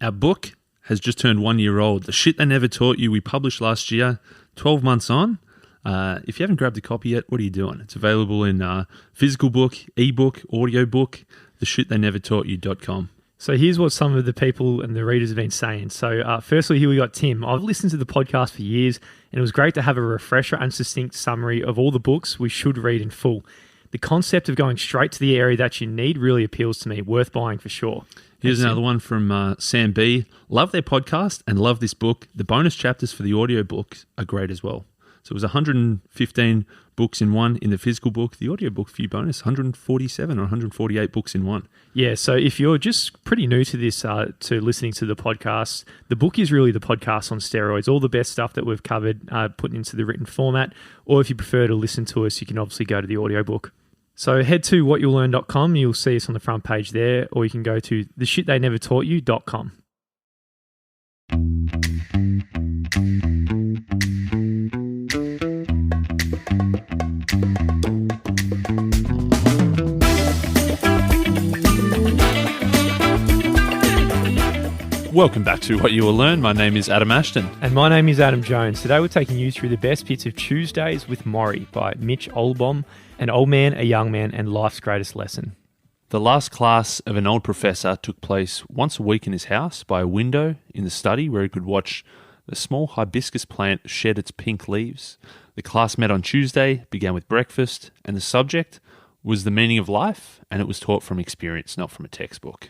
Our book has just turned 1 year old. The Shit They Never Taught You, we published last year, 12 months on. If you haven't grabbed a copy yet, what are you doing? It's available in physical book, ebook, audiobook, theshittheynevertaughtyou.com. So here's what some of the people and the readers have been saying. So firstly, here we got Tim. I've listened to the podcast for years, and it was great to have a refresher and succinct summary of all the books we should read in full. The concept of going straight to the area that you need really appeals to me. Worth buying for sure. Here's another one from Sam B. Love their podcast and love this book. The bonus chapters for the audiobooks are great as well. So it was 115 books in one in the physical book. The audiobook for you bonus, 147 or 148 books in one. Yeah, so if you're just pretty new to this, to listening to the podcast, the book is really the podcast on steroids. All the best stuff that we've covered put into the written format. Or if you prefer to listen to us, you can obviously go to the audiobook. So head to whatyou'lllearn.com. You'll see us on the front page there. Or you can go to theshittheynevertaughtyou.com. Welcome back to What You Will Learn. My name is Adam Ashton. And my name is Adam Jones. Today we're taking you through the best bits of Tuesdays with Morrie by Mitch Alborn, An Old Man, a Young Man, and Life's Greatest Lesson. The last class of an old professor took place once a week in his house by a window in the study where he could watch the small hibiscus plant shed its pink leaves. The class met on Tuesday, began with breakfast, and the subject was the meaning of life, and it was taught from experience, not from a textbook.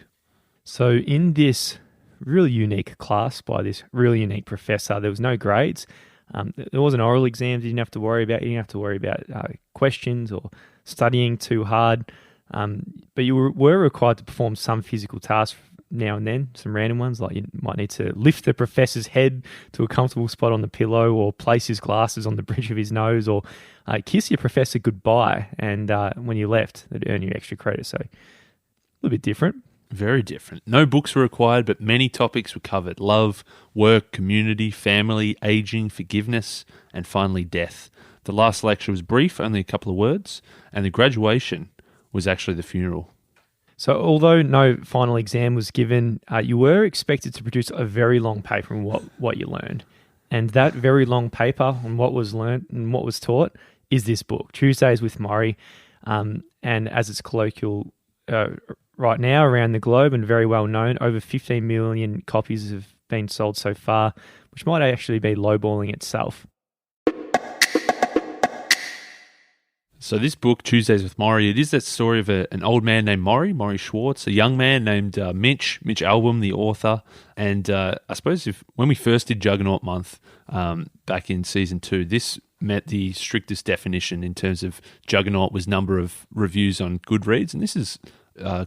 So in this really unique class by this really unique professor, there was no grades. There wasn't oral exams you didn't have to worry about. You didn't have to worry about questions or studying too hard. But you were required to perform some physical tasks now and then, some random ones, like you might need to lift the professor's head to a comfortable spot on the pillow, or place his glasses on the bridge of his nose, or kiss your professor goodbye. And when you left, they'd earn you extra credit. So a little bit different. Very different. No books were required, but many topics were covered. Love, work, community, family, aging, forgiveness, and finally death. The last lecture was brief, only a couple of words, and the graduation was actually the funeral. So although no final exam was given, you were expected to produce a very long paper on what you learned. And that very long paper on what was learned and what was taught is this book, Tuesdays with Morrie. And as it's colloquial right now around the globe and very well known, over 15 million copies have been sold so far, which might actually be lowballing itself. So this book, Tuesdays with Morrie, it is that story of an old man named Morrie Schwartz, a young man named Mitch Alborn, the author. And I suppose when we first did Juggernaut Month back in Season 2, this met the strictest definition in terms of Juggernaut was number of reviews on Goodreads, and this is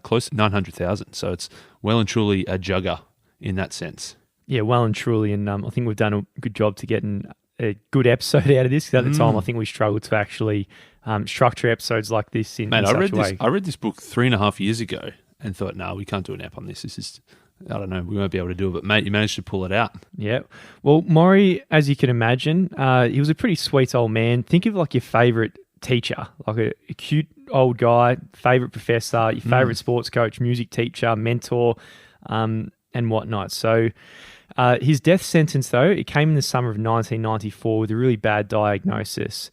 close to 900,000. So it's well and truly a jugger in that sense. Yeah, well and truly. And I think we've done a good job to get a good episode out of this. Because at the time, I think we struggled to actually structure episodes like this in such a way. I read this book 3.5 years ago and thought, no, we can't do an app on this. This is, I don't know, we won't be able to do it. But mate, you managed to pull it out. Yeah. Well, Morrie, as you can imagine, he was a pretty sweet old man. Think of like your favourite teacher, like a cute old guy, favourite professor, your favourite sports coach, music teacher, mentor, and whatnot. So his death sentence, though, it came in the summer of 1994 with a really bad diagnosis.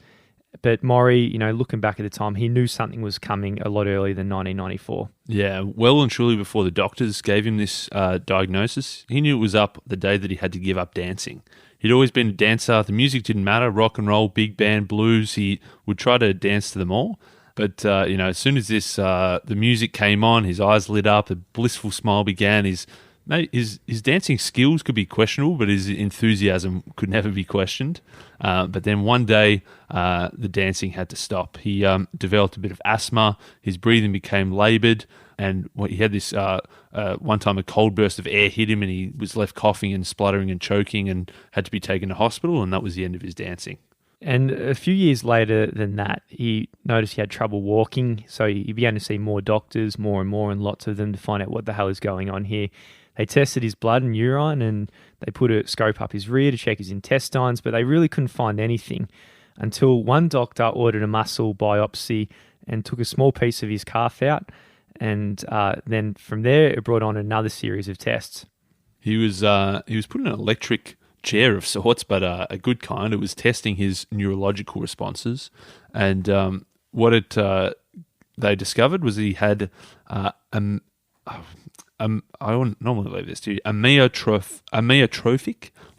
But Morrie, looking back at the time, he knew something was coming a lot earlier than 1994. Yeah, well and truly before the doctors gave him this diagnosis, he knew it was up the day that he had to give up dancing. He'd always been a dancer. The music didn't matter. Rock and roll, big band, blues. He would try to dance to them all. But, as soon as the music came on, his eyes lit up, a blissful smile began. His dancing skills could be questionable, but his enthusiasm could never be questioned. But then one day, the dancing had to stop. He developed a bit of asthma. His breathing became laboured. And he had this one time a cold burst of air hit him and he was left coughing and spluttering and choking and had to be taken to hospital, and that was the end of his dancing. And a few years later than that, he noticed he had trouble walking, so he began to see more doctors, more and more, and lots of them to find out what the hell is going on here. They tested his blood and urine and they put a scope up his rear to check his intestines, but they really couldn't find anything until one doctor ordered a muscle biopsy and took a small piece of his calf out. And then from there, it brought on another series of tests. He was put in an electric chair of sorts, but a good kind. It was testing his neurological responses, and they discovered was that he had I wouldn't normally leave this to you, amyotrophic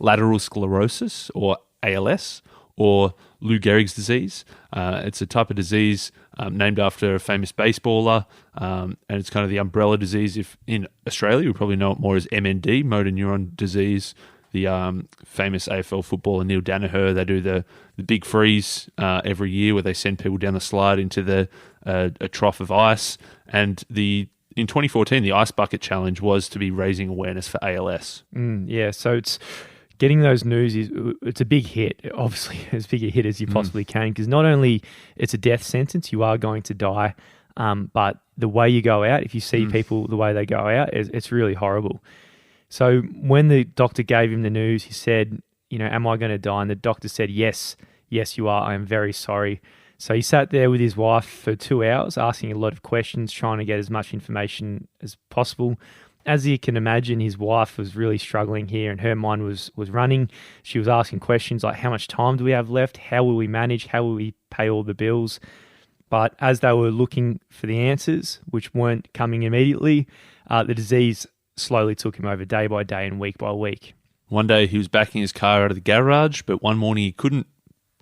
lateral sclerosis, or ALS, or Lou Gehrig's disease. It's a type of disease named after a famous baseballer, and it's kind of the umbrella disease. If in Australia, we probably know it more as MND, motor neuron disease. The famous AFL footballer Neil Danaher, they do the big freeze every year where they send people down the slide into a trough of ice. And in 2014, the Ice Bucket Challenge was to be raising awareness for ALS. So it's getting those news it's a big hit, obviously as big a hit as you possibly can, because not only it's a death sentence, you are going to die, but the way you go out, if you see people the way they go out, it's really horrible. So when the doctor gave him the news, he said, am I going to die? And the doctor said, yes, you are. I am very sorry. So he sat there with his wife for 2 hours, asking a lot of questions, trying to get as much information as possible. As you can imagine, his wife was really struggling here, and her mind was running. She was asking questions like, how much time do we have left? How will we manage? How will we pay all the bills? But as they were looking for the answers, which weren't coming immediately, the disease slowly took him over day by day and week by week. One day he was backing his car out of the garage, but one morning he couldn't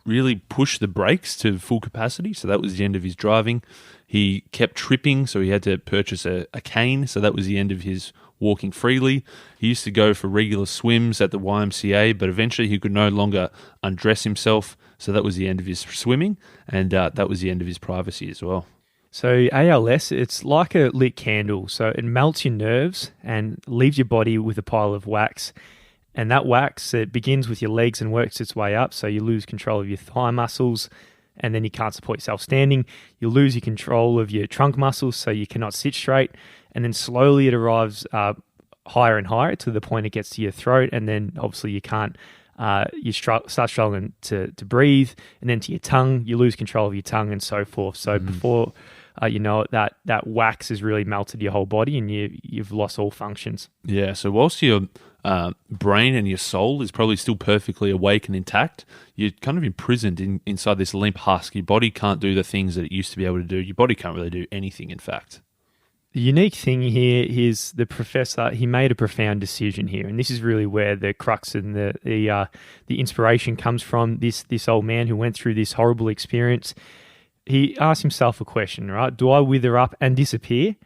really push the brakes to full capacity, so that was the end of his driving. He kept tripping, so he had to purchase a cane, so that was the end of his walking freely. He used to go for regular swims at the YMCA, but eventually he could no longer undress himself, so that was the end of his swimming, and that was the end of his privacy as well. So ALS, it's like a lit candle, so it melts your nerves and leaves your body with a pile of wax. And that wax, it begins with your legs and works its way up, so you lose control of your thigh muscles, and then you can't support yourself standing. You lose your control of your trunk muscles, so you cannot sit straight, and then slowly it arrives higher and higher to the point it gets to your throat, and then obviously you can't, start struggling to breathe, and then to your tongue, you lose control of your tongue and so forth. So before you know it, that wax has really melted your whole body, and you've lost all functions. Yeah, so whilst your brain and your soul is probably still perfectly awake and intact, you're kind of imprisoned inside this limp husk. Your body can't do the things that it used to be able to do. Your body can't really do anything, in fact. The unique thing here is the professor, he made a profound decision here, and this is really where the crux and the inspiration comes from. This old man who went through this horrible experience, he asked himself a question, right? Do I wither up and disappear,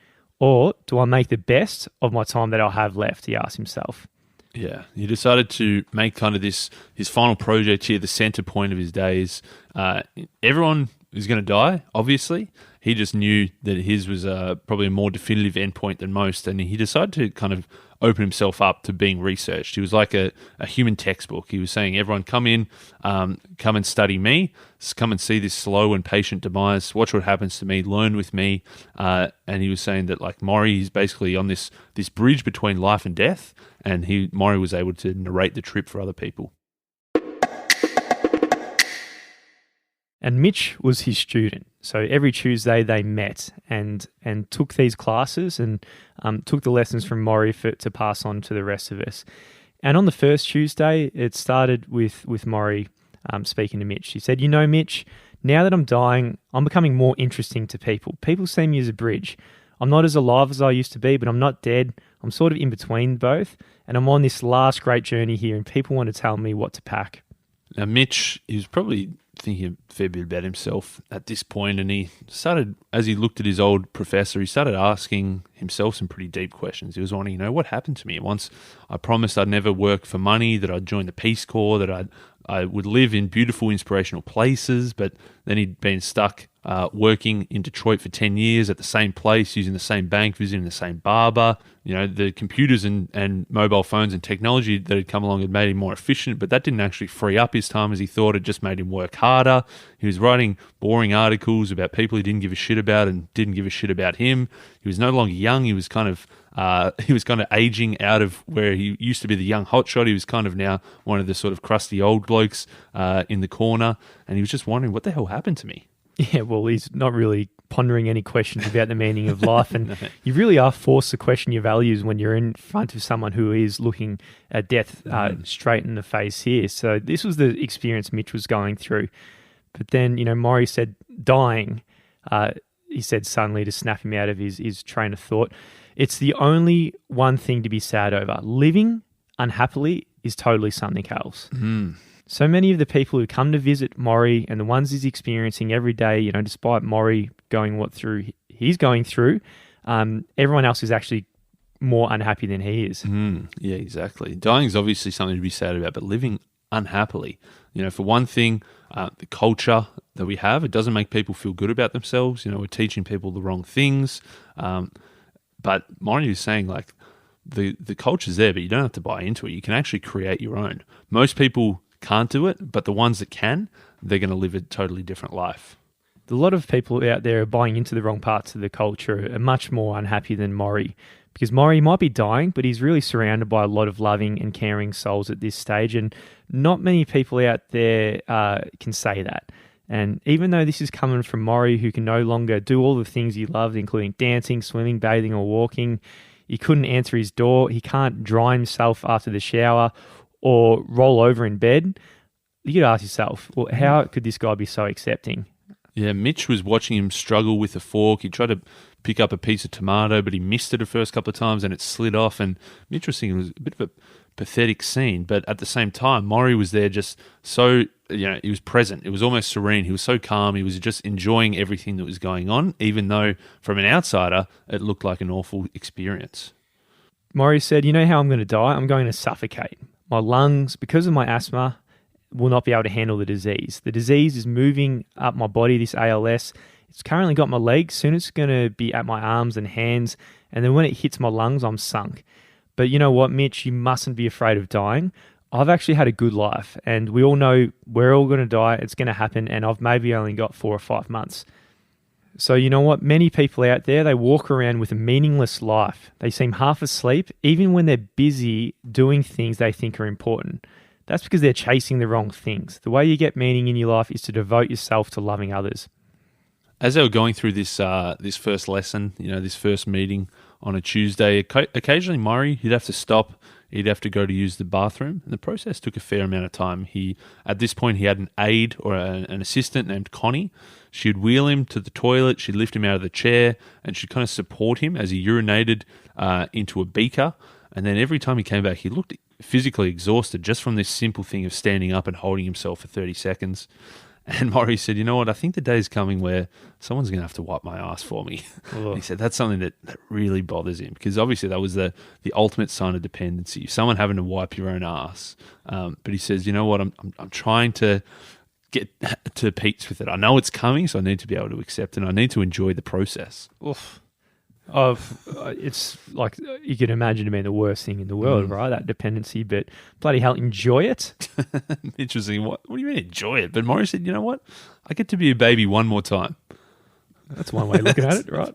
or do I make the best of my time that I'll have left? He asked himself. Yeah, he decided to make kind of his final project here the center point of his days. Everyone is going to die, obviously. He just knew that his was probably a more definitive endpoint than most, and he decided to kind of open himself up to being researched. He was like a human textbook. He was saying, everyone come in, come and study me, come and see this slow and patient demise, watch what happens to me, learn with me. And he was saying that like Morrie is basically on this bridge between life and death, and Morrie was able to narrate the trip for other people. And Mitch was his student. So every Tuesday they met and took these classes and took the lessons from Morrie to pass on to the rest of us. And on the first Tuesday, it started with Morrie speaking to Mitch. He said, Mitch, now that I'm dying, I'm becoming more interesting to people. People see me as a bridge. I'm not as alive as I used to be, but I'm not dead. I'm sort of in between both. And I'm on this last great journey here, and people want to tell me what to pack. Now, Mitch, he was probably thinking a fair bit about himself at this point, and he started, as he looked at his old professor, he started asking himself some pretty deep questions. He was wondering, what happened to me? Once I promised I'd never work for money, that I'd join the Peace Corps, that I would live in beautiful, inspirational places, but then he'd been stuck working in Detroit for 10 years at the same place, using the same bank, visiting the same barber. The computers and mobile phones and technology that had come along had made him more efficient, but that didn't actually free up his time as he thought. It just made him work harder. He was writing boring articles about people he didn't give a shit about and didn't give a shit about him. He was no longer young. He was kind of aging out of where he used to be the young hotshot. He was kind of now one of the sort of crusty old blokes in the corner, and he was just wondering, what the hell happened to me? Yeah, well, he's not really pondering any questions about the meaning of life. And you really are forced to question your values when you're in front of someone who is looking at death straight in the face here. So this was the experience Mitch was going through. But then, Morrie said dying, he said suddenly to snap him out of his train of thought, it's the only one thing to be sad over. Living unhappily is totally something else. So many of the people who come to visit Morrie and the ones he's experiencing every day, despite Morrie going he's going through, everyone else is actually more unhappy than he is. Yeah, exactly. Dying is obviously something to be sad about, but living unhappily, for one thing, the culture that we have, it doesn't make people feel good about themselves. We're teaching people the wrong things. But Morrie is saying, like, the culture's there, but you don't have to buy into it. You can actually create your own. Most people can't do it, but the ones that can, they're going to live a totally different life. A lot of people out there are buying into the wrong parts of the culture, are much more unhappy than Morrie, because Morrie might be dying, but he's really surrounded by a lot of loving and caring souls at this stage, and not many people out there can say that. And even though this is coming from Morrie, who can no longer do all the things he loved, including dancing, swimming, bathing, or walking, he couldn't answer his door, he can't dry himself after the shower, or roll over in bed, you could ask yourself, well, how could this guy be so accepting? Yeah, Mitch was watching him struggle with a fork. He tried to pick up a piece of tomato, but he missed it the first couple of times and it slid off. And Mitch was thinking it was a bit of a pathetic scene. But at the same time, Morrie was there just so, he was present. It was almost serene. He was so calm. He was just enjoying everything that was going on, even though from an outsider, it looked like an awful experience. Morrie said, how I'm going to die? I'm going to suffocate. My lungs, because of my asthma, will not be able to handle the disease. The disease is moving up my body, this ALS. It's currently got my legs. Soon it's going to be at my arms and hands. And then when it hits my lungs, I'm sunk. But you know what, Mitch? You mustn't be afraid of dying. I've actually had a good life. And we all know we're all going to die. It's going to happen. And I've maybe only got 4 or 5 months. So you know what? Many people out there, they walk around with a meaningless life. They seem half asleep, even when they're busy doing things they think are important. That's because they're chasing the wrong things. The way you get meaning in your life is to devote yourself to loving others. As they were going through this first lesson, this first meeting on a Tuesday, occasionally Morrie, he'd have to stop. He'd have to go to use the bathroom. And the process took a fair amount of time. At this point, he had an aide or an assistant named Connie. She'd wheel him to the toilet. She'd lift him out of the chair and she'd kind of support him as he urinated into a beaker. And then every time he came back, he looked physically exhausted just from this simple thing of standing up and holding himself for 30 seconds. And Morrie said, you know what, I think the day's coming where someone's going to have to wipe my ass for me. He said that's something that really bothers him, because obviously that was the ultimate sign of dependency, someone having to wipe your own ass. But he says, you know what, I'm trying to get to peace with it. I know it's coming, so I need to be able to accept it, and I need to enjoy the process. Oof. It's like you can imagine it being the worst thing in the world, right? That dependency, but bloody hell, enjoy it. Interesting. What do you mean enjoy it? But Morrie said, you know what? I get to be a baby one more time. That's one way of looking at it, right?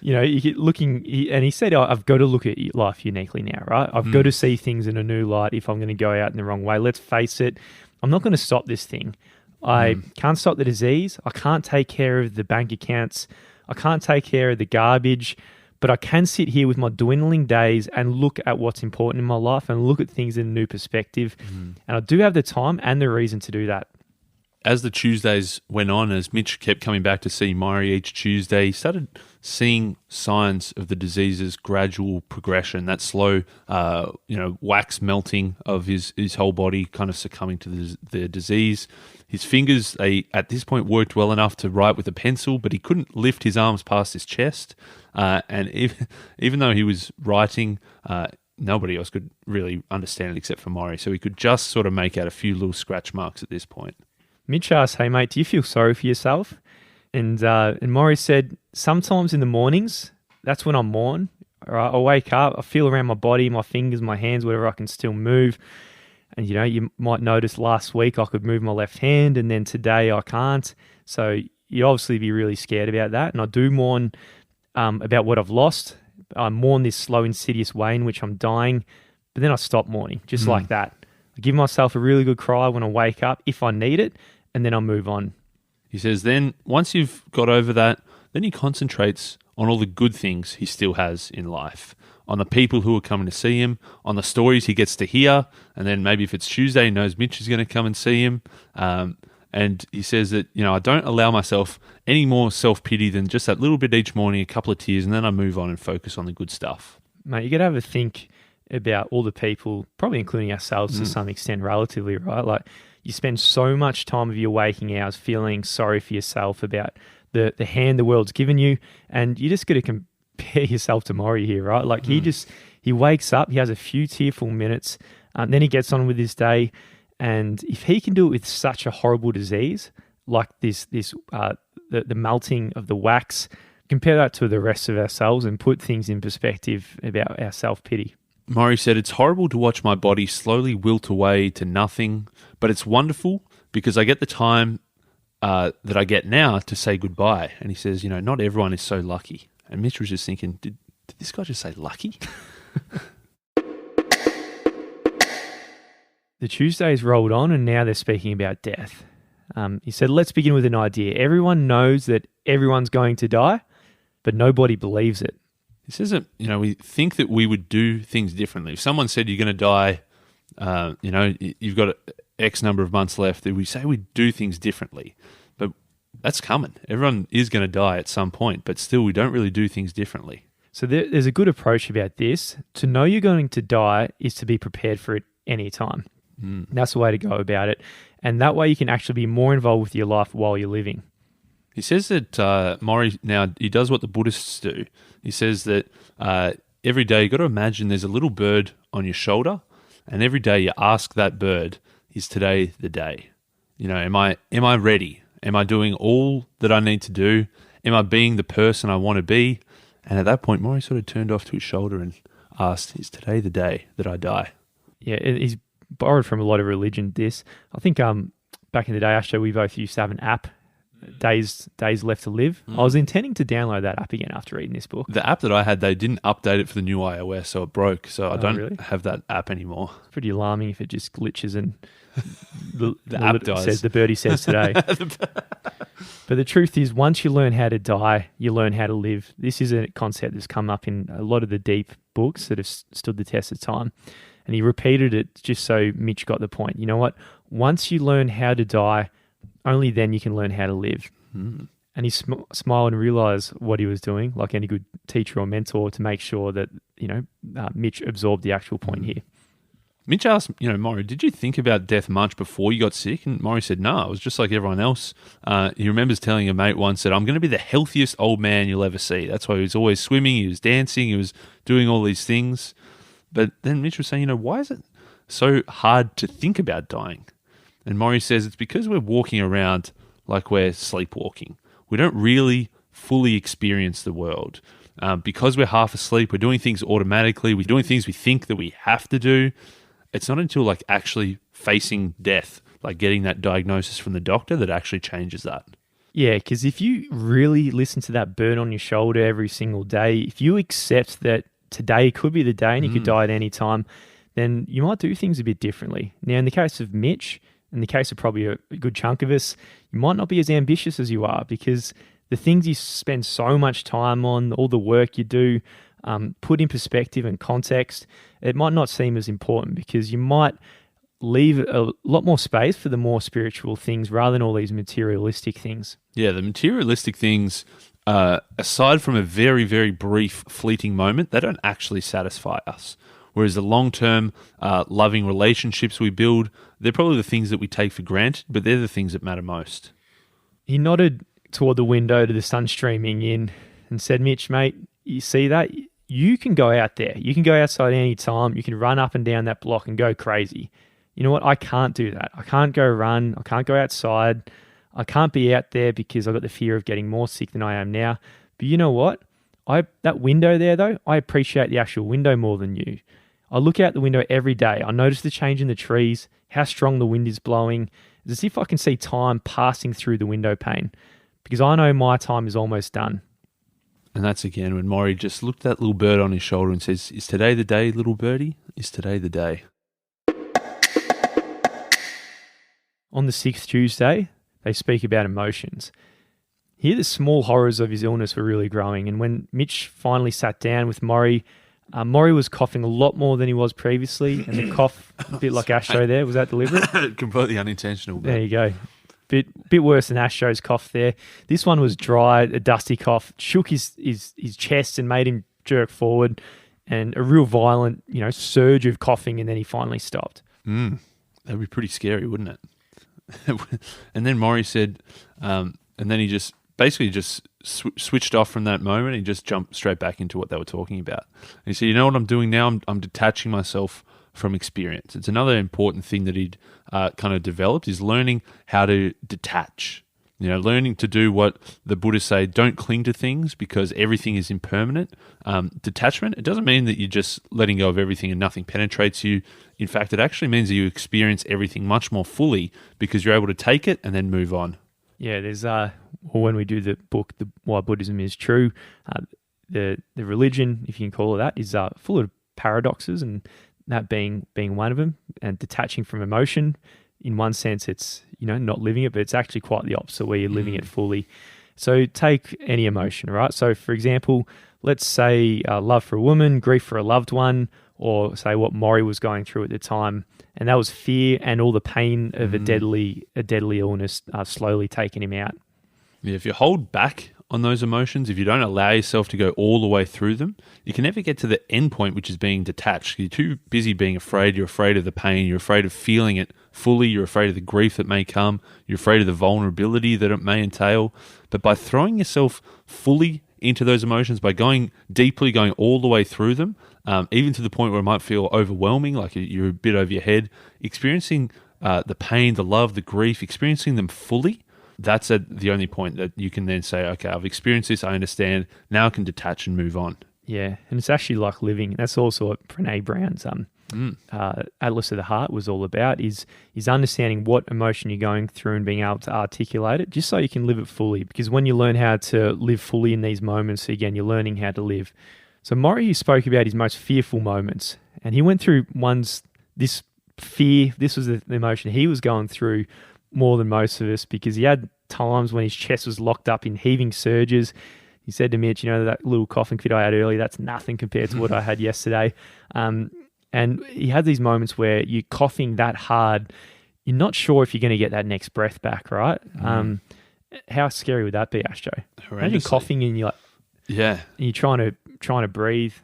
You get and he said, I've got to look at life uniquely now, right? I've got to see things in a new light if I'm going to go out in the wrong way. Let's face it, I'm not going to stop this thing. I can't stop the disease. I can't take care of the bank accounts. I can't take care of the garbage, but I can sit here with my dwindling days and look at what's important in my life and look at things in a new perspective. And I do have the time and the reason to do that. As the Tuesdays went on, as Mitch kept coming back to see Morrie each Tuesday, he started seeing signs of the disease's gradual progression, that slow, wax melting of his whole body, kind of succumbing to the disease. His fingers, they at this point worked well enough to write with a pencil, but he couldn't lift his arms past his chest. And even though he was writing, nobody else could really understand it except for Morrie, so he could just sort of make out a few little scratch marks at this point. Mitch asked, hey mate, do you feel sorry for yourself? And Morrie said, sometimes in the mornings, that's when I'm mourn. Right? I wake up, I feel around my body, my fingers, my hands, whatever, I can still move. And you might notice last week I could move my left hand and then today I can't. So you'd obviously be really scared about that. And I do mourn about what I've lost. I mourn this slow, insidious way in which I'm dying. But then I stop mourning, just like that. I give myself a really good cry when I wake up if I need it, and then I'll move on. He says then once you've got over that, then he concentrates on all the good things he still has in life, on the people who are coming to see him, on the stories he gets to hear, and then maybe if it's Tuesday, he knows Mitch is going to come and see him. And he says that, I don't allow myself any more self-pity than just that little bit each morning, a couple of tears, and then I move on and focus on the good stuff. Mate, you got to have a think about all the people, probably including ourselves to some extent, relatively, right? Like, you spend so much time of your waking hours feeling sorry for yourself about the hand the world's given you, and you just got to compare yourself to Morrie here, right? Like, he wakes up, he has a few tearful minutes, then he gets on with his day, and if he can do it with such a horrible disease like the melting of the wax, compare that to the rest of ourselves and put things in perspective about our self-pity. Morrie said, "It's horrible to watch my body slowly wilt away to nothing, but it's wonderful because I get the time that I get now to say goodbye." And he says, not everyone is so lucky. And Mitch was just thinking, did this guy just say lucky? The Tuesdays rolled on, and now they're speaking about death. He said, let's begin with an idea. Everyone knows that everyone's going to die, but nobody believes it. He says that, we think that we would do things differently. If someone said you're going to die, you've got X number of months left, we say we'd do things differently. But that's coming. Everyone is going to die at some point, but still we don't really do things differently. So there's a good approach about this. To know you're going to die is to be prepared for it any time. That's the way to go about it. And that way you can actually be more involved with your life while you're living. He says that Morrie, now he does what the Buddhists do. He says that every day you've got to imagine there's a little bird on your shoulder, and every day you ask that bird, is today the day? Am I ready? Am I doing all that I need to do? Am I being the person I want to be? And at that point, Morrie sort of turned off to his shoulder and asked, is today the day that I die? Yeah, he's borrowed from a lot of religion, this. I think back in the day, Asher, we both used to have an app, Days Left to Live. I was intending to download that app again after reading this book. The app that I had, they didn't update it for the new iOS, so it broke. So I don't have that app anymore. It's pretty alarming if it just glitches and the app dies. Says the birdie says today. But the truth is, once you learn how to die, you learn how to live. This is a concept that's come up in a lot of the deep books that have stood the test of time. And he repeated it just so Mitch got the point. You know what? Once you learn how to die, only then you can learn how to live. And he smiled and realized what he was doing, like any good teacher or mentor, to make sure that, Mitch absorbed the actual point here. Mitch asked, Morrie, did you think about death much before you got sick? And Morrie said, no, I was just like everyone else. He remembers telling a mate once that I'm going to be the healthiest old man you'll ever see. That's why he was always swimming, he was dancing, he was doing all these things. But then Mitch was saying, why is it so hard to think about dying? And Morrie says it's because we're walking around like we're sleepwalking. We don't really fully experience the world. Because we're half asleep, we're doing things automatically, we're doing things we think that we have to do. It's not until actually facing death, like getting that diagnosis from the doctor, that actually changes that. Yeah, because if you really listen to that bird on your shoulder every single day, if you accept that today could be the day and you could die at any time, then you might do things a bit differently. Now, in the case of Mitch, in the case of probably a good chunk of us, you might not be as ambitious as you are, because the things you spend so much time on, all the work you do, put in perspective and context, it might not seem as important, because you might leave a lot more space for the more spiritual things rather than all these materialistic things. Yeah, the materialistic things, aside from a very, very brief fleeting moment, they don't actually satisfy us. Whereas the long-term loving relationships we build, they're probably the things that we take for granted, but they're the things that matter most. He nodded toward the window to the sun streaming in and said, Mitch, mate, you see that? You can go out there. You can go outside any time. You can run up and down that block and go crazy. You know what? I can't do that. I can't go run. I can't go outside. I can't be out there because I've got the fear of getting more sick than I am now. But you know what? That window there, though, I appreciate the actual window more than you. I look out the window every day. I notice the change in the trees, how strong the wind is blowing. It's as if I can see time passing through the window pane, because I know my time is almost done. And that's again when Morrie just looked at that little bird on his shoulder and says, is today the day, little birdie? Is today the day? On the 6th Tuesday, they speak about emotions. Here, the small horrors of his illness were really growing. And when Mitch finally sat down with Morrie, Morrie was coughing a lot more than he was previously. And the cough, a bit like Astro there, was that deliberate? Completely unintentional. But. There you go. Bit worse than Astro's cough there. This one was dry, a dusty cough, shook his chest and made him jerk forward, and a real violent, surge of coughing, and then he finally stopped. That'd be pretty scary, wouldn't it? And then Morrie said, and then he just basically switched off from that moment. He just jumped straight back into what they were talking about. And he said, you know what I'm doing now? I'm detaching myself from experience. It's another important thing that he'd kind of developed, is learning how to detach. Learning to do what the Buddhists say, don't cling to things because everything is impermanent. Detachment, it doesn't mean that you're just letting go of everything and nothing penetrates you. In fact, it actually means that you experience everything much more fully because you're able to take it and then move on. Yeah, there's when we do the book, Why Buddhism is True, the religion, if you can call it that, is full of paradoxes, and that being one of them. And detaching from emotion, in one sense, it's not living it, but it's actually quite the opposite, where you're living it fully. So take any emotion, right? So for example, let's say love for a woman, grief for a loved one, or say what Morrie was going through at the time, and that was fear and all the pain of a deadly illness slowly taking him out. Yeah, if you hold back on those emotions, if you don't allow yourself to go all the way through them, you can never get to the end point, which is being detached. You're too busy being afraid. You're afraid of the pain. You're afraid of feeling it fully. You're afraid of the grief that may come. You're afraid of the vulnerability that it may entail. But by throwing yourself fully into those emotions, by going deeply, going all the way through them, even to the point where it might feel overwhelming, like you're a bit over your head, experiencing the pain, the love, the grief, experiencing them fully, that's the only point that you can then say, okay, I've experienced this, I understand, now I can detach and move on. Yeah, and it's actually like living. That's also what Brené Brown's Atlas of the Heart was all about, is understanding what emotion you're going through and being able to articulate it, just so you can live it fully. Because when you learn how to live fully in these moments, again, you're learning how to live. So Morrie spoke about his most fearful moments, and he went through this fear, this was the emotion he was going through more than most of us, because he had times when his chest was locked up in heaving surges. He said to Mitch, that little coughing fit I had earlier, that's nothing compared to what I had yesterday. And he had these moments where you're coughing that hard, you're not sure if you're going to get that next breath back, right? How scary would that be, Astro? Imagine coughing and you're like, yeah, and you're trying to breathe.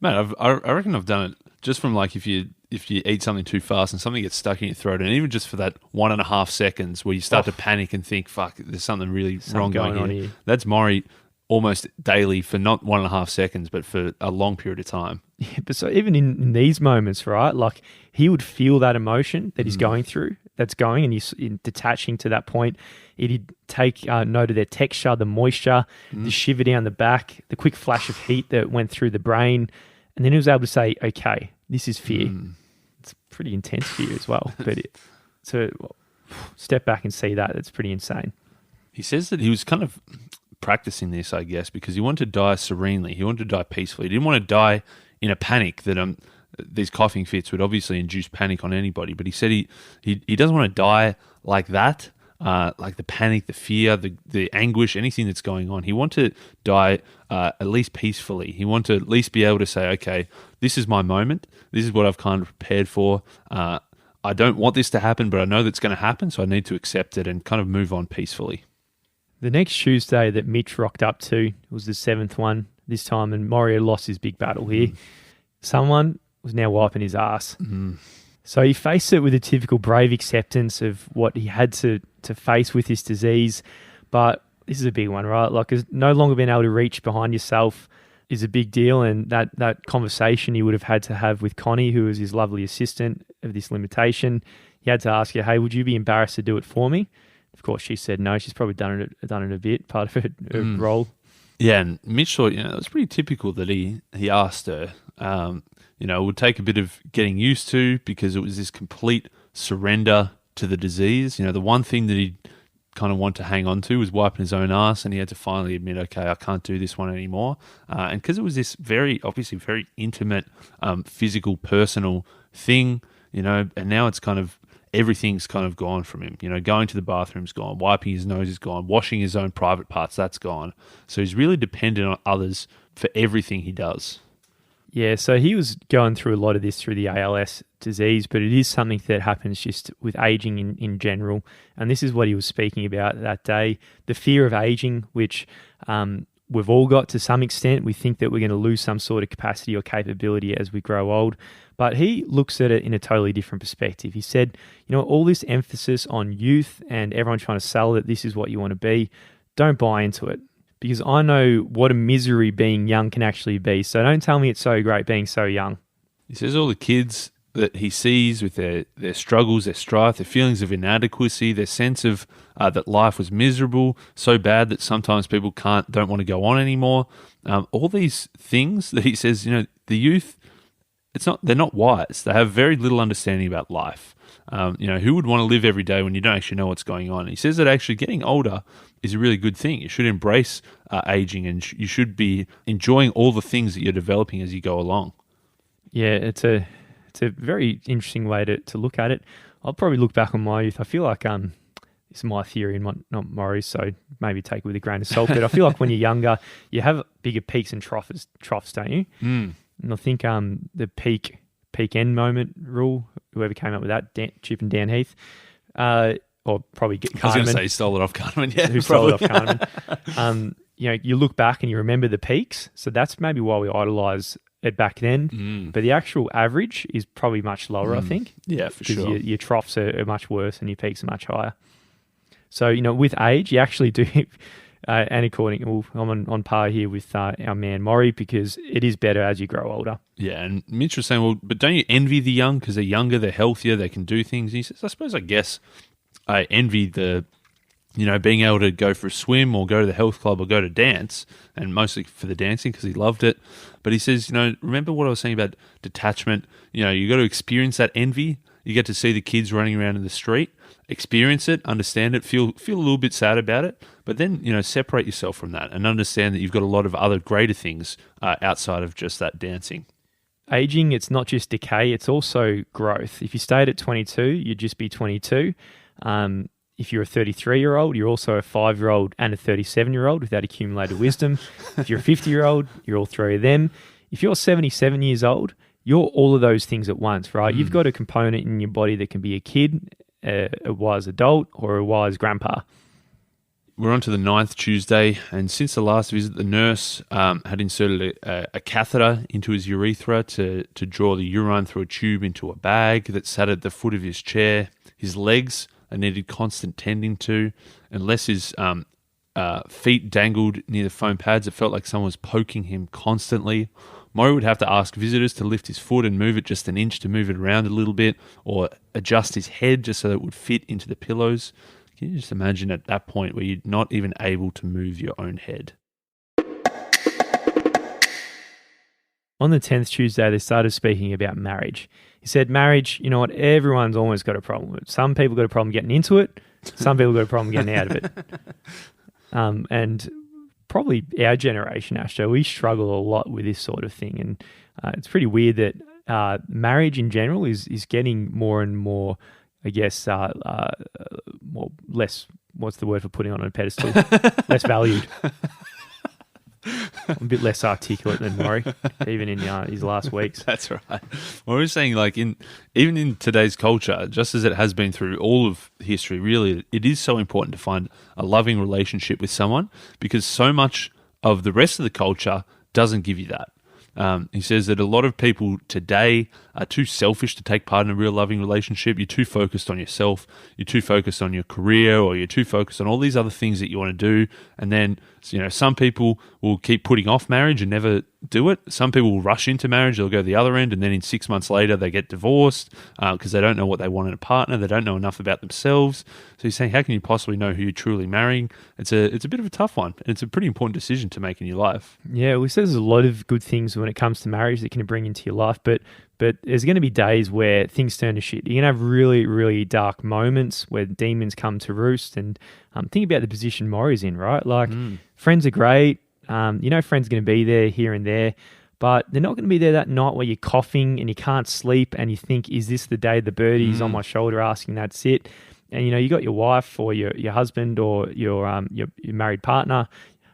Man, I reckon I've done it just from like if you eat something too fast and something gets stuck in your throat, and even just for that 1.5 seconds where you start to panic and think, fuck, there's something really wrong going on here. That's Morrie almost daily for not 1.5 seconds, but for a long period of time. Yeah, but so even in these moments, right, like he would feel that emotion that he's going through, that's going, and he's detaching to that point. He'd take note of their texture, the moisture, the shiver down the back, the quick flash of heat that went through the brain. And then he was able to say, okay, this is fear. It's pretty intense fear as well. But step back and see that, it's pretty insane. He says that he was kind of practicing this, I guess, because he wanted to die serenely. He wanted to die peacefully. He didn't want to die in a panic that these coughing fits would obviously induce panic on anybody. But he said he doesn't want to die like that, like the panic, the fear, the anguish, anything that's going on. He wanted to die at least peacefully. He wanted to at least be able to say, okay, this is my moment. This is what I've kind of prepared for. I don't want this to happen, but I know that's going to happen, so I need to accept it and kind of move on peacefully. The next Tuesday that Mitch rocked up to was the 7th one this time, and Morrie had lost his big battle here. Someone was now wiping his ass. So he faced it with a typical brave acceptance of what he had to face with this disease. But this is a big one, right? Like, no longer being able to reach behind yourself is a big deal. And that conversation he would have had to have with Connie, who was his lovely assistant of this limitation, he had to ask her, hey, would you be embarrassed to do it for me? Of course, she said no. She's probably done it a bit, part of her role. Yeah, and Mitch thought, it was pretty typical that he asked her. It would take a bit of getting used to, because it was this complete surrender to the disease. The one thing that he kind of wanted to hang on to was wiping his own ass, and he had to finally admit, okay, I can't do this one anymore. And because it was this obviously very intimate, physical, personal thing, and now it's kind of everything's kind of gone from him. Going to the bathroom's gone, wiping his nose is gone, washing his own private parts, that's gone. So he's really dependent on others for everything he does. Yeah, so he was going through a lot of this through the ALS disease, but it is something that happens just with aging in general. And this is what he was speaking about that day, the fear of aging, which we've all got to some extent. We think that we're going to lose some sort of capacity or capability as we grow old. But he looks at it in a totally different perspective. He said, all this emphasis on youth and everyone trying to sell that this is what you want to be, don't buy into it. Because I know what a misery being young can actually be. So don't tell me it's so great being so young. He says all the kids that he sees with their struggles, their strife, their feelings of inadequacy, their sense of that life was miserable, so bad that sometimes people don't want to go on anymore. All these things that he says, the youth, they're not wise. They have very little understanding about life. Who would want to live every day when you don't actually know what's going on? He says that actually getting older is a really good thing. You should embrace aging, and you should be enjoying all the things that you're developing as you go along. Yeah, it's a very interesting way to look at it. I'll probably look back on my youth. I feel like this is my theory and not Morrie's, so maybe take it with a grain of salt. But I feel like when you're younger, you have bigger peaks and troughs, don't you? Mm. And I think the peak end moment rule, whoever came up with that, Chip and Dan Heath, or probably Kahneman. I was going to say he stole it off Kahneman, yeah. Who stole it off Kahneman. You look back and you remember the peaks, so that's maybe why we idolise it back then. But the actual average is probably much lower, I think. Yeah, for sure. Because your troughs are much worse and your peaks are much higher. So, with age, you actually do... and I'm on par here with our man Morrie, because it is better as you grow older. Yeah, and Mitch was saying, but don't you envy the young because they're younger, they're healthier, they can do things? And he says, I guess I envy the, being able to go for a swim or go to the health club or go to dance, and mostly for the dancing because he loved it. But he says, remember what I was saying about detachment? You got to experience that envy. You get to see the kids running around in the street, experience it, understand it, feel a little bit sad about it, but then, separate yourself from that and understand that you've got a lot of other greater things outside of just that dancing. Aging, it's not just decay, it's also growth. If you stayed at 22, you'd just be 22. If you're a 33-year-old, you're also a 5-year-old and a 37-year-old without accumulated wisdom. If you're a 50-year-old, you're all three of them. If you're 77 years old, you're all of those things at once, right? You've got a component in your body that can be a kid, a wise adult, or a wise grandpa. We're on to the 9th Tuesday, and since the last visit, the nurse had inserted a catheter into his urethra to draw the urine through a tube into a bag that sat at the foot of his chair. His legs needed constant tending to. Unless his feet dangled near the foam pads, it felt like someone was poking him constantly. Morrie would have to ask visitors to lift his foot and move it just an inch to move it around a little bit, or adjust his head just so that it would fit into the pillows. Can you just imagine at that point where you're not even able to move your own head? On the 10th Tuesday, they started speaking about marriage. He said, marriage, you know what, everyone's almost got a problem with it. Some people got a problem getting into it. Some people got a problem getting out of it. And probably our generation, Asher, we struggle a lot with this sort of thing. And it's pretty weird that marriage in general is getting more and more, I guess, less, what's the word for putting on a pedestal? Less valued. I'm a bit less articulate than Morrie, even in his last weeks. That's right. Well, we're saying, like, even in today's culture, just as it has been through all of history, really, it is so important to find a loving relationship with someone, because so much of the rest of the culture doesn't give you that. He says that a lot of people today are too selfish to take part in a real loving relationship. You're too focused on yourself. You're too focused on your career, or you're too focused on all these other things that you want to do. And then, some people will keep putting off marriage and never do it. Some people will rush into marriage. They'll go the other end, and then in 6 months later, they get divorced because they don't know what they want in a partner. They don't know enough about themselves. So he's saying, how can you possibly know who you're truly marrying? It's a bit of a tough one. And it's a pretty important decision to make in your life. Yeah, well, he says there's a lot of good things when it comes to marriage that can bring into your life, but there's going to be days where things turn to shit. You're going to have really, really dark moments where demons come to roost. And think about the position Morrie's in, right? Like, friends are great. Friends are going to be there, here and there. but they're not going to be there that night where you're coughing and you can't sleep and you think, is this the day the birdie's on my shoulder asking that's it? And, you got your wife or your husband or your married partner.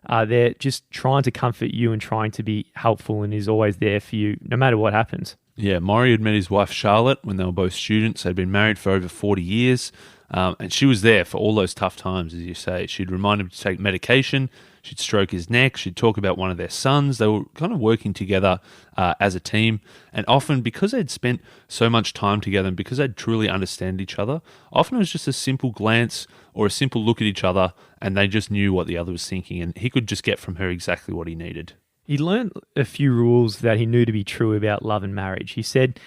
They're just trying to comfort you and trying to be helpful and is always there for you no matter what happens. Yeah, Morrie had met his wife Charlotte when they were both students. They'd been married for over 40 years. And she was there for all those tough times, as you say. She'd remind him to take medication. She'd stroke his neck. She'd talk about one of their sons. They were kind of working together as a team. And often, because they'd spent so much time together and because they'd truly understand each other, often it was just a simple glance or a simple look at each other and they just knew what the other was thinking. And he could just get from her exactly what he needed. He learned a few rules that he knew to be true about love and marriage. He said,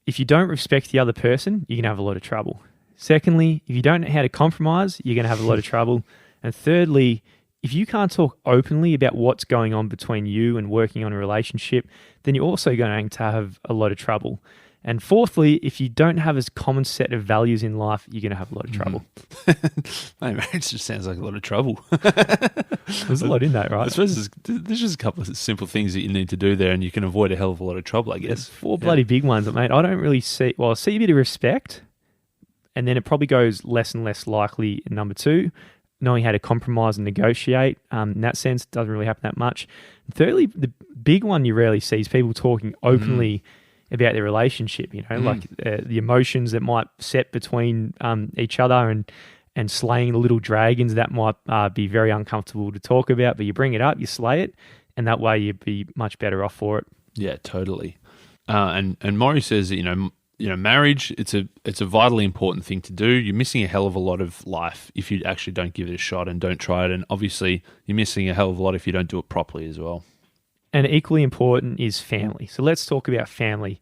if you don't respect the other person, you're going to have a lot of trouble. Secondly, if you don't know how to compromise, you're going to have a lot of trouble. And thirdly, if you can't talk openly about what's going on between you and working on a relationship, then you're also going to have a lot of trouble. And fourthly, if you don't have a common set of values in life, you're going to have a lot of trouble. Hey, marriage just sounds like a lot of trouble. There's a lot in that, right? I suppose there's just a couple of simple things that you need to do there and you can avoid a hell of a lot of trouble, I guess. There's four bloody big ones, mate. I don't really see... Well, I see a bit of respect, and then it probably goes less and less likely in number two. Knowing how to compromise and negotiate, in that sense, doesn't really happen that much. And thirdly, the big one you rarely see is people talking openly about their relationship, like the emotions that might set between each other and slaying the little dragons that might be very uncomfortable to talk about, but you bring it up, you slay it, and that way you'd be much better off for it. Yeah, totally. And Morrie says that, marriage, it's a vitally important thing to do. You're missing a hell of a lot of life if you actually don't give it a shot and don't try it. And obviously, you're missing a hell of a lot if you don't do it properly as well. And equally important is family. So let's talk about family.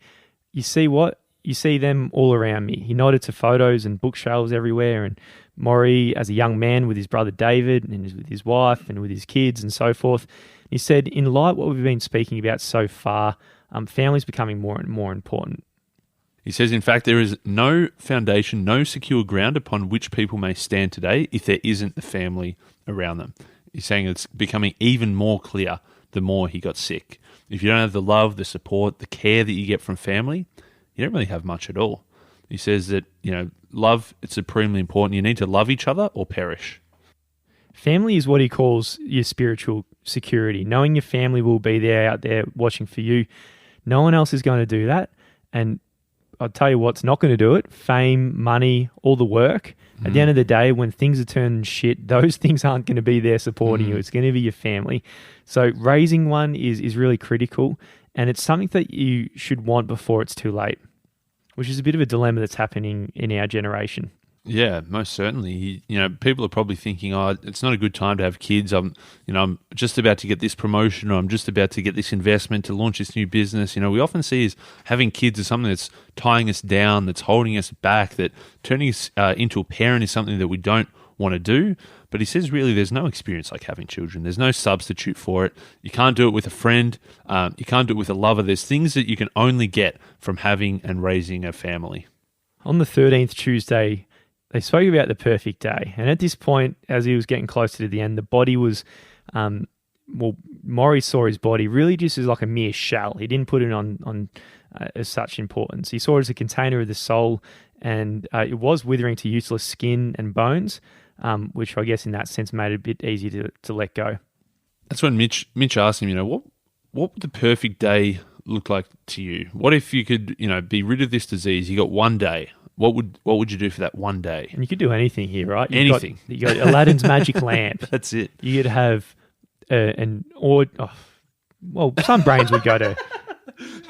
You see what? You see them all around me. He nodded to photos and bookshelves everywhere. And Morrie, as a young man with his brother David and with his wife and with his kids and so forth, he said, in light of what we've been speaking about so far, family's becoming more and more important. He says, in fact, there is no foundation, no secure ground upon which people may stand today if there isn't the family around them. He's saying it's becoming even more clear the more he got sick. If you don't have the love, the support, the care that you get from family, you don't really have much at all. He says that, love, it's supremely important. You need to love each other or perish. Family is what he calls your spiritual security. Knowing your family will be there out there watching for you. No one else is going to do that. And I'll tell you what's not going to do it. Fame, money, all the work. At the end of the day, when things are turning shit, those things aren't going to be there supporting you. It's going to be your family. So raising one is really critical, and it's something that you should want before it's too late, which is a bit of a dilemma that's happening in our generation. Yeah, most certainly. People are probably thinking, it's not a good time to have kids. I'm just about to get this promotion, or I'm just about to get this investment to launch this new business. We often see as having kids as something that's tying us down, that's holding us back, that turning us into a parent is something that we don't want to do. But he says really there's no experience like having children. There's no substitute for it. You can't do it with a friend. You can't do it with a lover. There's things that you can only get from having and raising a family. On the 13th Tuesday, they spoke about the perfect day. And at this point, as he was getting closer to the end, the body was, Morrie saw his body really just as like a mere shell. He didn't put it on as such importance. He saw it as a container of the soul, and it was withering to useless skin and bones, which I guess in that sense made it a bit easier to let go. That's when Mitch asked him, what would the perfect day look like to you? What if you could, be rid of this disease? You got one day. What would you do for that one day? And you could do anything here, right? Anything. You got Aladdin's magic lamp. That's it. You could have some brains would go to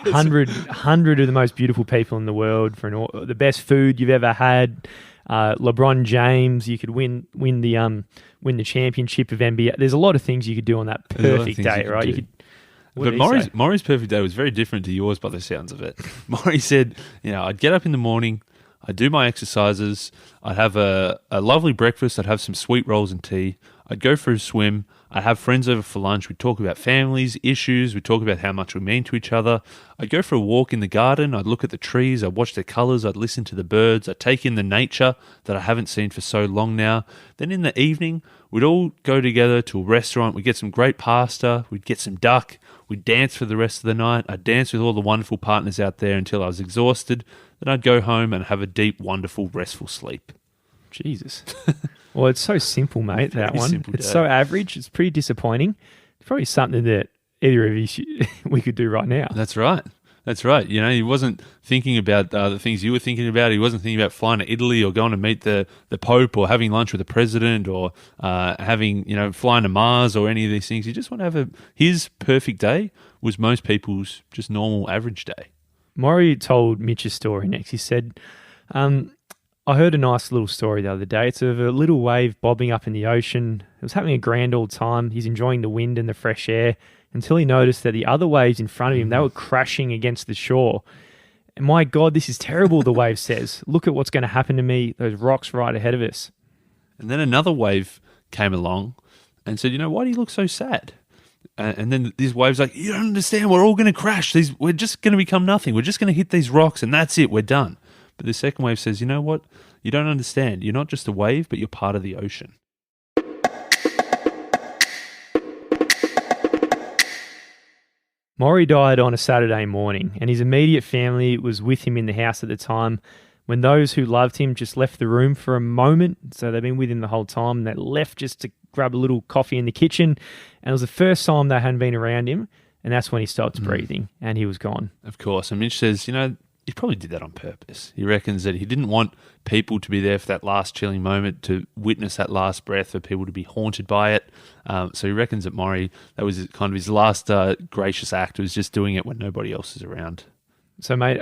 100 of the most beautiful people in the world for the best food you've ever had. LeBron James, you could win the championship of NBA. There's a lot of things you could do on that perfect day, right? But Morrie's perfect day was very different to yours by the sounds of it. Morrie said, I'd get up in the morning, I'd do my exercises, I'd have a lovely breakfast, I'd have some sweet rolls and tea, I'd go for a swim, I'd have friends over for lunch, we'd talk about families, issues, we'd talk about how much we mean to each other, I'd go for a walk in the garden, I'd look at the trees, I'd watch the colours, I'd listen to the birds, I'd take in the nature that I haven't seen for so long now. Then in the evening, we'd all go together to a restaurant. We'd get some great pasta. We'd get some duck. We'd dance for the rest of the night. I'd dance with all the wonderful partners out there until I was exhausted. Then I'd go home and have a deep, wonderful, restful sleep. Jesus. Well, it's so simple, mate, that one. Simple, it's Dad. so average. It's pretty disappointing. It's probably something that either of you we could do right now. That's right. That's right. You know, he wasn't thinking about the things you were thinking about. He wasn't thinking about flying to Italy or going to meet the Pope or having lunch with the president or flying to Mars or any of these things. He just want to have his perfect day was most people's just normal average day. Morrie told Mitch a story next. He said, I heard a nice little story the other day. It's of a little wave bobbing up in the ocean. It was having a grand old time. He's enjoying the wind and the fresh air until he noticed that the other waves in front of him, they were crashing against the shore. And my God, this is terrible, the wave says. Look at what's going to happen to me, those rocks right ahead of us. And then another wave came along and said, why do you look so sad? And then these waves like, you don't understand, we're all going to crash. We're just going to become nothing. We're just going to hit these rocks and that's it, we're done. But the second wave says, you know what? You don't understand. You're not just a wave, but you're part of the ocean. Morrie died on a Saturday morning, and his immediate family was with him in the house at the time when those who loved him just left the room for a moment. So they've been with him the whole time. They left just to grab a little coffee in the kitchen, and it was the first time they hadn't been around him, and that's when he stopped breathing, and he was gone. Of course. And Mitch says, he probably did that on purpose. He reckons that he didn't want people to be there for that last chilling moment, to witness that last breath, for people to be haunted by it. So he reckons that Morrie, that was kind of his last gracious act, was just doing it when nobody else is around. So, mate,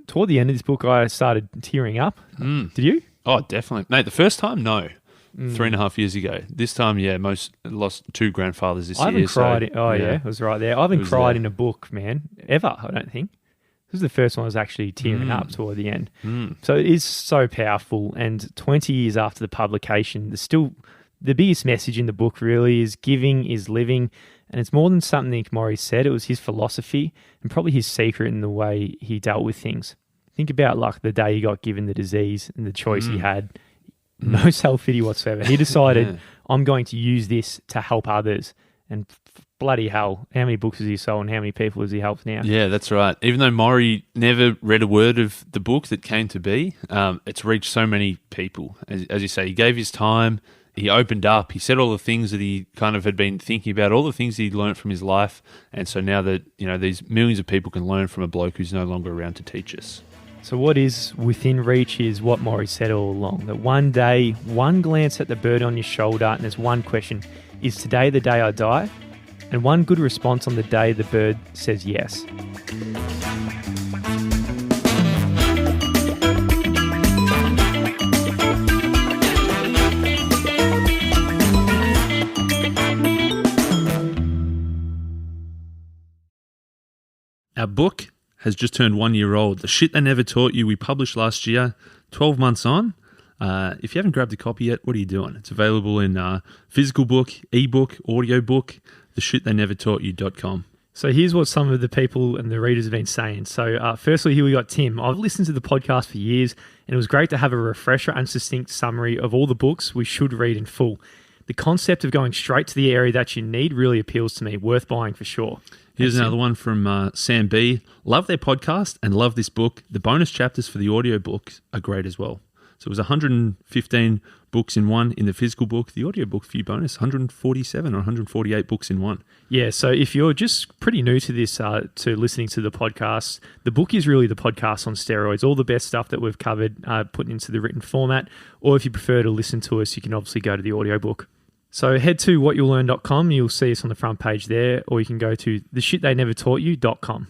toward the end of this book, I started tearing up. Did you? Oh, definitely. Mate, the first time, no. 3.5 years ago. This time, lost 2 grandfathers this year. I haven't cried. So, it was right there. I haven't cried in a book, man, ever, I don't think. This is the first one I was actually tearing up toward the end. So it is so powerful. And 20 years after the publication, the biggest message in the book really is giving is living. And it's more than something Morrie said. It was his philosophy and probably his secret in the way he dealt with things. Think about like the day he got given the disease and the choice he had. No self-pity whatsoever. He decided, I'm going to use this to help others. And bloody hell, how many books has he sold and how many people has he helped now? Yeah, that's right. Even though Morrie never read a word of the book that came to be, it's reached so many people. As you say, he gave his time, he opened up, he said all the things that he kind of had been thinking about, all the things that he'd learned from his life. And so now that, these millions of people can learn from a bloke who's no longer around to teach us. So what is within reach is what Morrie said all along, that one day, one glance at the bird on your shoulder, and there's one question, is today the day I die? And one good response on the day the bird says yes. Our book has just turned 1 year old. The Shit They Never Taught You we published last year, 12 months on. If you haven't grabbed a copy yet, what are you doing? It's available in physical book, ebook, audiobook, theshittheynevertaughtyou.com. So here's what some of the people and the readers have been saying. So firstly, here we got Tim. I've listened to the podcast for years, and it was great to have a refresher and succinct summary of all the books we should read in full. The concept of going straight to the area that you need really appeals to me. Worth buying for sure. Here's another one from Sam B. Love their podcast and love this book. The bonus chapters for the audiobooks are great as well. So it was 115 books in one in the physical book. The audiobook for you bonus, 147 or 148 books in one. Yeah, so if you're just pretty new to this, to listening to the podcast, the book is really the podcast on steroids. All the best stuff that we've covered, put into the written format. Or if you prefer to listen to us, you can obviously go to the audiobook. So head to whatyou'lllearn.com. You'll see us on the front page there, or you can go to theshittheynevertaughtyou.com.